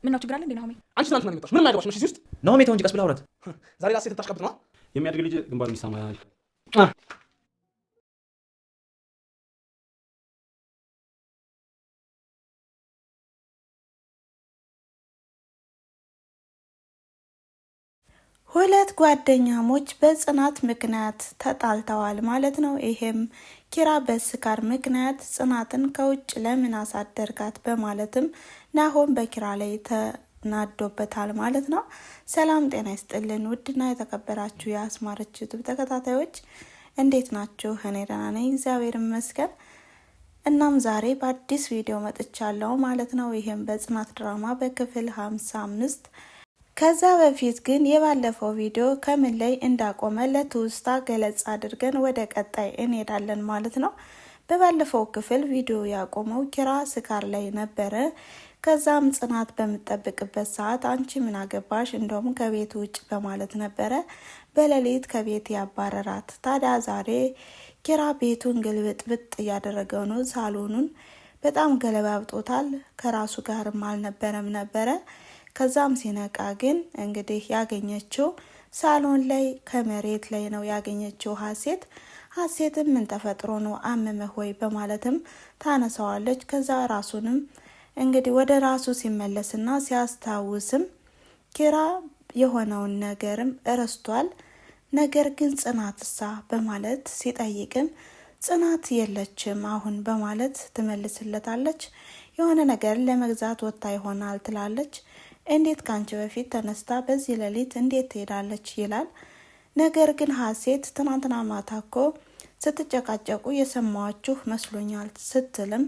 ምን ነው ችግር አለ እንዴ ናሆሜ? አንቺ ትናንትና ነው የመጣሽ። ምንም አይገባሽ ነው እዚህ ውስጥ። ናሆሜ ተው እንጂ ቀስ ብለህ አውራት። ዛሬ ላሴት ልታሽቀብጥ ነው። የሚያድግ ልጅ ግንባሩን ይሳማል። ሁለት ጓደኛሞች በጽናት ምክንያት ተጣልተዋል ማለት ነው። ይሄም ኪራ በስካር ምክንያት ጽናትን ከውጭ ለምን አሳደርጋት በማለትም ናሆም በኪራ ላይ ተናዶበታል ማለት ነው። ሰላም ጤና ይስጥልን ውድና የተከበራችሁ የአስማረች ዩቲዩብ ተከታታዮች እንዴት ናችሁ? እኔ ደህና ነኝ እግዚአብሔር ይመስገን። እናም ዛሬ በአዲስ ቪዲዮ መጥቻለሁ ማለት ነው። ይሄም በጽናት ድራማ በክፍል 55 ከዛ በፊት ግን የባለፈው ቪዲዮ ከምን ላይ እንዳቆመ ለትውስታ ገለጻ አድርገን ወደ ቀጣይ እንሄዳለን ማለት ነው። በባለፈው ክፍል ቪዲዮ ያቆመው ኪራ ስካር ላይ ነበረ። ከዛም ጽናት በምትጠብቅበት ሰዓት አንቺ ምን አገባሽ እንደውም ከቤት ውጭ በማለት ነበረ በሌሊት ከቤት ያባረራት። ታዲያ ዛሬ ኪራ ቤቱን ግልብጥብጥ እያደረገው ነው። ሳሎኑን በጣም ገለባብጦታል። ከራሱ ጋርም አልነበረም ነበረ። ከዛም ሲነቃ ግን እንግዲህ ያገኘችው ሳሎን ላይ ከመሬት ላይ ነው ያገኘችው ሀሴትም ምን ተፈጥሮ ነው አመመህ ወይ በማለትም ታነሳዋለች። ከዛ ራሱንም እንግዲህ ወደ ራሱ ሲመለስና ሲያስታውስም ኪራ የሆነውን ነገርም እረስቷል። ነገር ግን ጽናትሳ በማለት ሲጠይቅም ጽናት የለችም አሁን በማለት ትመልስለታለች። የሆነ ነገር ለመግዛት ወጥታ ይሆናል ትላለች። እንዴት ካንቺ በፊት ተነስታ በዚህ ሌሊት እንዴት ትሄዳለች ይላል። ነገር ግን ሀሴት ትናንትና ማታ እኮ ስትጨቃጨቁ የሰማችሁ መስሎኛል ስትልም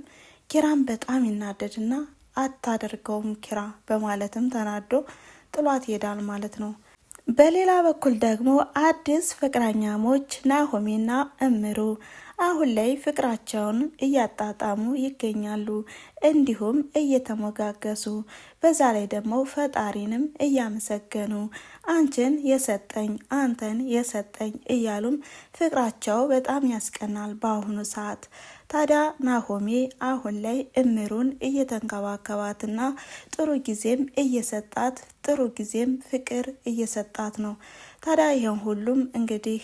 ኪራም በጣም ይናደድና አታደርገውም ኪራ በማለትም ተናዶ ጥሏት ይሄዳል ማለት ነው። በሌላ በኩል ደግሞ አዲስ ፍቅረኛሞች ናሆሜና እምሩ አሁን ላይ ፍቅራቸውን እያጣጣሙ ይገኛሉ። እንዲሁም እየተሞጋገሱ በዛ ላይ ደግሞ ፈጣሪንም እያመሰገኑ አንቺን የሰጠኝ አንተን የሰጠኝ እያሉም ፍቅራቸው በጣም ያስቀናል በአሁኑ ሰዓት። ታዲያ ናሆሜ አሁን ላይ እምሩን እየተንከባከባትና ጥሩ ጊዜም እየሰጣት ጥሩ ጊዜም ፍቅር እየሰጣት ነው። ታዲያ ይሄን ሁሉም እንግዲህ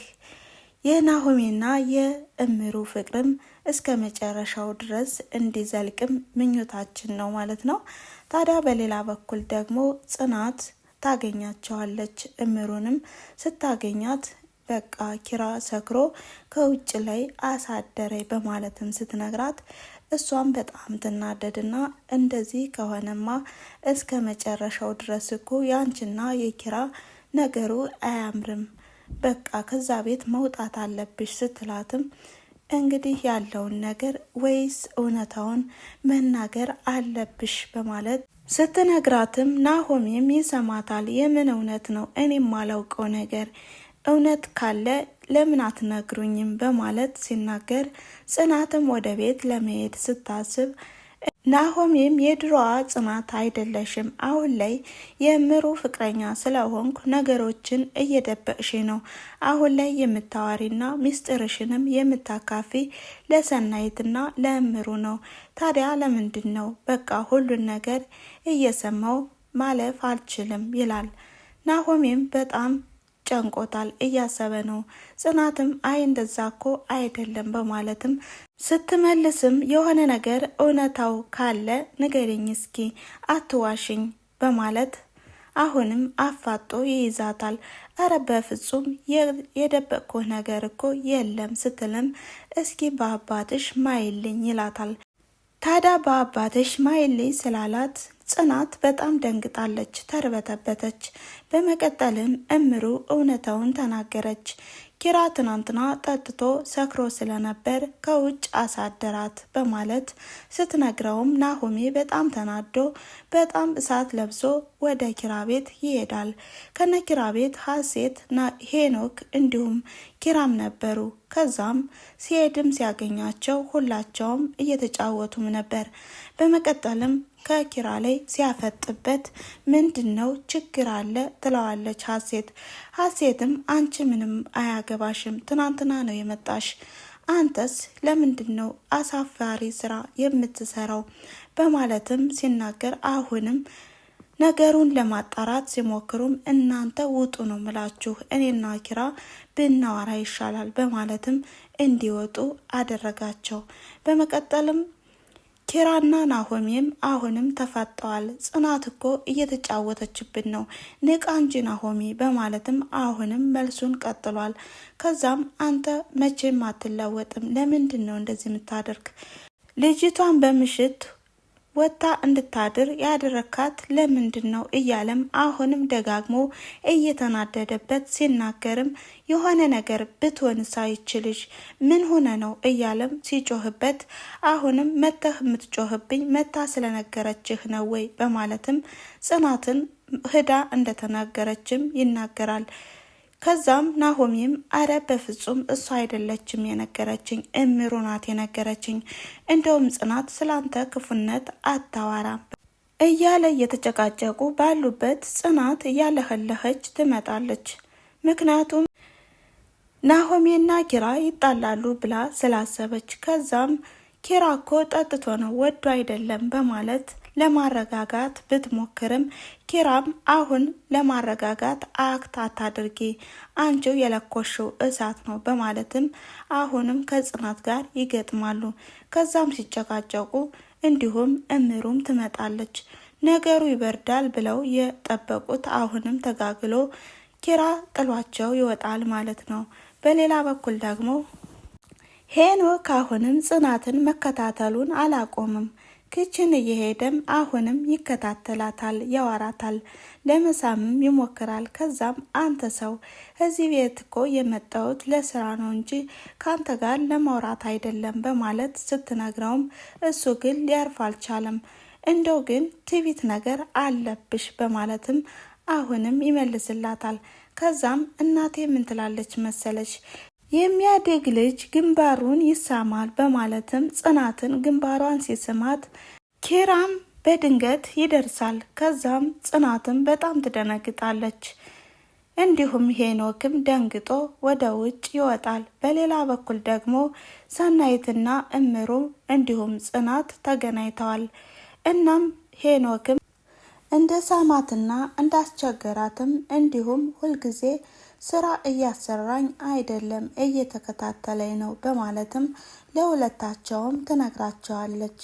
የናሆሜና የእምሩ ፍቅርም እስከ መጨረሻው ድረስ እንዲዘልቅም ምኞታችን ነው ማለት ነው። ታዲያ በሌላ በኩል ደግሞ ጽናት ታገኛቸዋለች። እምሩንም ስታገኛት በቃ ኪራ ሰክሮ ከውጭ ላይ አሳደረኝ በማለትም ስትነግራት እሷም በጣም ትናደድና እንደዚህ ከሆነማ እስከ መጨረሻው ድረስ እኮ ያንቺና የኪራ ነገሩ አያምርም፣ በቃ ከዛ ቤት መውጣት አለብሽ ስትላትም እንግዲህ ያለውን ነገር ወይስ እውነታውን መናገር አለብሽ በማለት ስትነግራትም ናሆሜም ይሰማታል። የምን እውነት ነው? እኔም ማላውቀው ነገር እውነት ካለ ለምን አትነግሩኝም በማለት ሲናገር ጽናትም ወደ ቤት ለመሄድ ስታስብ ናሆሜም የድሮዋ ጽናት አይደለሽም፣ አሁን ላይ የእምሩ ፍቅረኛ ስለሆንኩ ነገሮችን እየደበቅሽ ነው። አሁን ላይ የምታዋሪና ሚስጥርሽንም የምታካፊ ለሰናይትና ለእምሩ ነው። ታዲያ ለምንድን ነው በቃ ሁሉን ነገር እየሰማው ማለፍ አልችልም ይላል። ናሆሜም በጣም ጨንቆታል፣ እያሰበ ነው። ጽናትም አይ እንደዛ እኮ አይደለም በማለትም ስትመልስም የሆነ ነገር እውነታው ካለ ንገሪኝ እስኪ አትዋሽኝ በማለት አሁንም አፋጦ ይይዛታል። አረ በፍጹም የደበቅኩህ ነገር እኮ የለም ስትልም እስኪ በአባትሽ ማይልኝ ይላታል። ታዲያ በአባትሽ ማይልኝ ስላላት ጽናት በጣም ደንግጣለች፣ ተርበተበተች። በመቀጠልም እምሩ እውነታውን ተናገረች። ኪራ ትናንትና ጠጥቶ ሰክሮ ስለነበር ከውጭ አሳደራት በማለት ስትነግረውም ናሆሜ በጣም ተናዶ በጣም እሳት ለብሶ ወደ ኪራ ቤት ይሄዳል። ከነ ኪራ ቤት ሀሴት፣ ሄኖክ እንዲሁም ኪራም ነበሩ። ከዛም ሲሄድም ሲያገኛቸው ሁላቸውም እየተጫወቱም ነበር። በመቀጠልም ከኪራ ላይ ሲያፈጥበት ምንድነው ችግር አለ ትለዋለች ሀሴትም አንቺ ምንም አያገባሽም፣ ትናንትና ነው የመጣሽ፣ አንተስ ለምንድነው አሳፋሪ ስራ የምትሰራው በማለትም ሲናገር አሁንም ነገሩን ለማጣራት ሲሞክሩም እናንተ ውጡ ነው ምላችሁ፣ እኔና ኪራ ብናወራ ይሻላል በማለትም እንዲወጡ አደረጋቸው። በመቀጠልም ኪራና ናሆሜም አሁንም ተፋጠዋል። ጽናት እኮ እየተጫወተችብን ነው፣ ንቃ እንጂ ናሆሜ በማለትም አሁንም መልሱን ቀጥሏል። ከዛም አንተ መቼም አትለወጥም፣ ለምንድን ነው እንደዚህ የምታደርግ? ልጅቷን በምሽት ወታ እንድታድር ያደረካት ለምንድን ነው እያለም አሁንም ደጋግሞ እየተናደደበት ሲናገርም የሆነ ነገር ብትሆን ሳይችልሽ ምን ሆነ ነው እያለም ሲጮህበት አሁንም መተህ የምትጮህብኝ መታ ስለነገረችህ ነው ወይ በማለትም ጽናትን ህዳ እንደተናገረችም ይናገራል። ከዛም ናሆሜም አረ በፍጹም እሷ አይደለችም የነገረችኝ፣ እምሩ ናት የነገረችኝ፣ እንደውም ጽናት ስላንተ ክፉነት አታዋራም እያለ እየተጨቃጨቁ ባሉበት ጽናት እያለኸለኸች ትመጣለች። ምክንያቱም ናሆሜና ኪራ ይጣላሉ ብላ ስላሰበች። ከዛም ኪራ እኮ ጠጥቶ ነው ወዶ አይደለም በማለት ለማረጋጋት ብትሞክርም ኪራም አሁን ለማረጋጋት አክት አታድርጊ፣ አንቺው የለኮሽው እሳት ነው በማለትም አሁንም ከጽናት ጋር ይገጥማሉ። ከዛም ሲጨቃጨቁ እንዲሁም እምሩም ትመጣለች። ነገሩ ይበርዳል ብለው የጠበቁት አሁንም ተጋግሎ ኪራ ጥሏቸው ይወጣል ማለት ነው። በሌላ በኩል ደግሞ ሄኖክ አሁንም ጽናትን መከታተሉን አላቆምም። ክችን እየሄደም አሁንም ይከታተላታል፣ ያወራታል፣ ለመሳምም ይሞክራል። ከዛም አንተ ሰው እዚህ ቤት እኮ የመጣሁት ለስራ ነው እንጂ ካንተ ጋር ለማውራት አይደለም በማለት ስትነግረውም እሱ ግን ሊያርፍ አልቻለም። እንደው ግን ትዕቢት ነገር አለብሽ በማለትም አሁንም ይመልስላታል። ከዛም እናቴ ምን ትላለች መሰለች የሚያድግ ልጅ ግንባሩን ይሳማል በማለትም ጽናትን ግንባሯን ሲስማት ኪራም በድንገት ይደርሳል። ከዛም ጽናትም በጣም ትደነግጣለች። እንዲሁም ሄኖክም ደንግጦ ወደ ውጭ ይወጣል። በሌላ በኩል ደግሞ ሰናይትና እምሩ እንዲሁም ጽናት ተገናኝተዋል። እናም ሄኖክም እንደ ሳማትና እንዳስቸገራትም እንዲሁም ሁልጊዜ ስራ እያሰራኝ አይደለም እየተከታተለኝ ነው በማለትም ለሁለታቸውም ትነግራቸዋለች።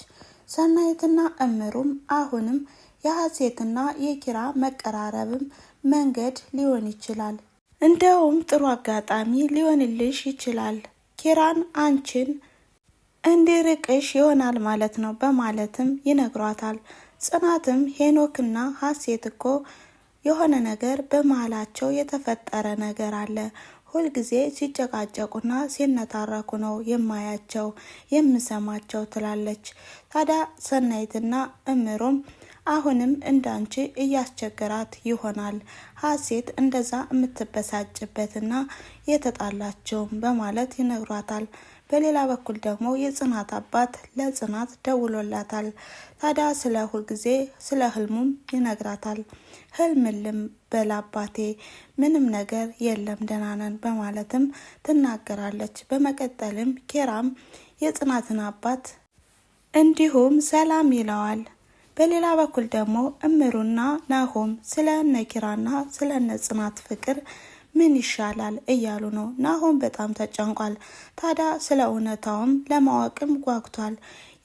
ሰናይትና እምሩም አሁንም የሀሴትና የኪራ መቀራረብም መንገድ ሊሆን ይችላል፣ እንደውም ጥሩ አጋጣሚ ሊሆንልሽ ይችላል፣ ኪራን አንቺን እንዲርቅሽ ይሆናል ማለት ነው በማለትም ይነግሯታል። ጽናትም ሄኖክና ሀሴት እኮ የሆነ ነገር በመሃላቸው የተፈጠረ ነገር አለ፣ ሁልጊዜ ሲጨቃጨቁና ሲነታረኩ ነው የማያቸው የምሰማቸው ትላለች። ታዲያ ሰናይትና እምሩም አሁንም እንዳንቺ እያስቸገራት ይሆናል ሀሴት እንደዛ የምትበሳጭበትና የተጣላቸውም በማለት ይነግሯታል። በሌላ በኩል ደግሞ የጽናት አባት ለጽናት ደውሎላታል። ታዲያ ስለ ሁልጊዜ ስለ ህልሙም ይነግራታል። ህልምልም በላባቴ ምንም ነገር የለም ደህና ነን በማለትም ትናገራለች። በመቀጠልም ኪራም የጽናትን አባት እንዲሁም ሰላም ይለዋል። በሌላ በኩል ደግሞ እምሩና ናሆም ስለ ነኪራና ስለ ጽናት ፍቅር ምን ይሻላል እያሉ ነው። ናሆም በጣም ተጨንቋል። ታዲያ ስለ እውነታውም ለማወቅም ጓጉቷል።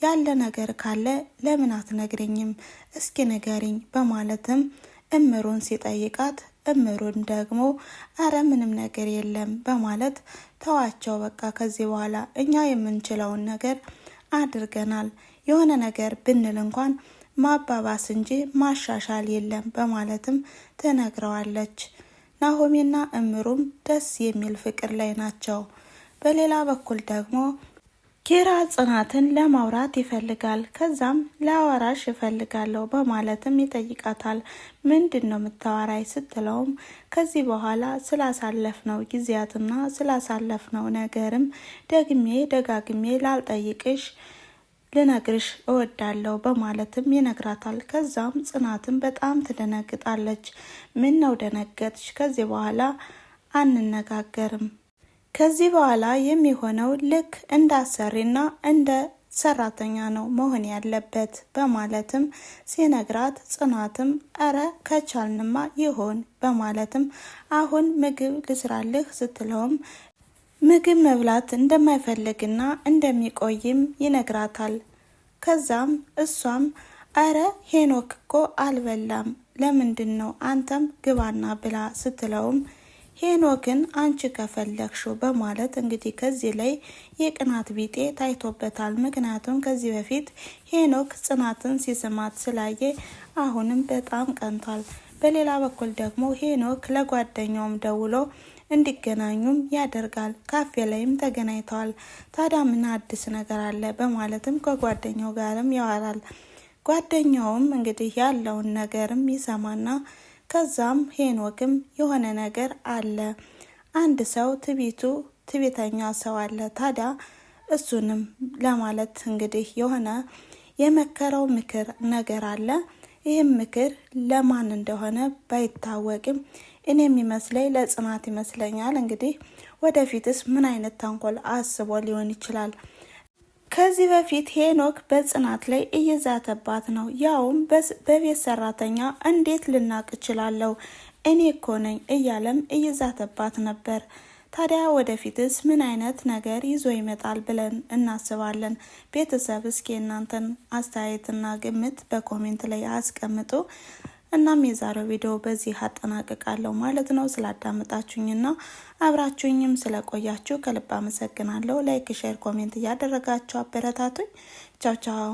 ያለ ነገር ካለ ለምን አትነግሪኝም? እስኪ ንገሪኝ በማለትም እምሩን ሲጠይቃት እምሩን ደግሞ አረ ምንም ነገር የለም በማለት ተዋቸው፣ በቃ ከዚህ በኋላ እኛ የምንችለውን ነገር አድርገናል፣ የሆነ ነገር ብንል እንኳን ማባባስ እንጂ ማሻሻል የለም በማለትም ትነግረዋለች። ናሆሜና እምሩም ደስ የሚል ፍቅር ላይ ናቸው። በሌላ በኩል ደግሞ ኪራ ጽናትን ለማውራት ይፈልጋል። ከዛም ለአወራሽ እፈልጋለሁ በማለትም ይጠይቃታል። ምንድን ነው የምታወራይ ስትለውም ከዚህ በኋላ ስላሳለፍነው ጊዜያትና ስላሳለፍነው ነገርም ደግሜ ደጋግሜ ላልጠይቅሽ ልነግርሽ እወዳለሁ በማለትም ይነግራታል። ከዛም ጽናትን በጣም ትደነግጣለች። ምን ነው ደነገጥሽ? ከዚህ በኋላ አንነጋገርም። ከዚህ በኋላ የሚሆነው ልክ እንደ አሰሪና እንደ ሰራተኛ ነው መሆን ያለበት በማለትም ሲነግራት ጽናትም አረ ከቻልንማ ይሆን በማለትም አሁን ምግብ ልስራልህ ስትለውም ምግብ መብላት እንደማይፈልግና እንደሚቆይም ይነግራታል። ከዛም እሷም አረ ሄኖክ እኮ አልበላም ለምንድን ነው አንተም ግባና ብላ ስትለውም ሄኖክን አንቺ ከፈለግሽው በማለት እንግዲህ ከዚህ ላይ የቅናት ቢጤ ታይቶበታል። ምክንያቱም ከዚህ በፊት ሄኖክ ጽናትን ሲስማት ስላየ አሁንም በጣም ቀንቷል። በሌላ በኩል ደግሞ ሄኖክ ለጓደኛውም ደውሎ እንዲገናኙም ያደርጋል። ካፌ ላይም ተገናኝተዋል። ታዲያ ምን አዲስ ነገር አለ በማለትም ከጓደኛው ጋርም ያወራል። ጓደኛውም እንግዲህ ያለውን ነገርም ይሰማና ከዛም ሄኖክም የሆነ ነገር አለ፣ አንድ ሰው ትዕቢተኛ ሰው አለ። ታዲያ እሱንም ለማለት እንግዲህ የሆነ የመከረው ምክር ነገር አለ። ይህም ምክር ለማን እንደሆነ ባይታወቅም እኔ የሚመስለኝ ለጽናት ይመስለኛል። እንግዲህ ወደፊትስ ምን አይነት ተንኮል አስቦ ሊሆን ይችላል? ከዚህ በፊት ሄኖክ በጽናት ላይ እየዛተባት ነው። ያውም በቤት ሰራተኛ እንዴት ልናቅ እችላለሁ እኔ እኮ ነኝ እያለም እየዛተባት ነበር። ታዲያ ወደፊትስ ምን አይነት ነገር ይዞ ይመጣል ብለን እናስባለን? ቤተሰብ እስኪ እናንተን አስተያየትና ግምት በኮሜንት ላይ አስቀምጡ። እናም የዛሬው ቪዲዮ በዚህ አጠናቅቃለሁ ማለት ነው። ስላዳመጣችሁኝና አብራችሁኝም ስለቆያችሁ ከልብ አመሰግናለሁ። ላይክ፣ ሼር፣ ኮሜንት እያደረጋችሁ አበረታቱኝ። ቻው ቻው።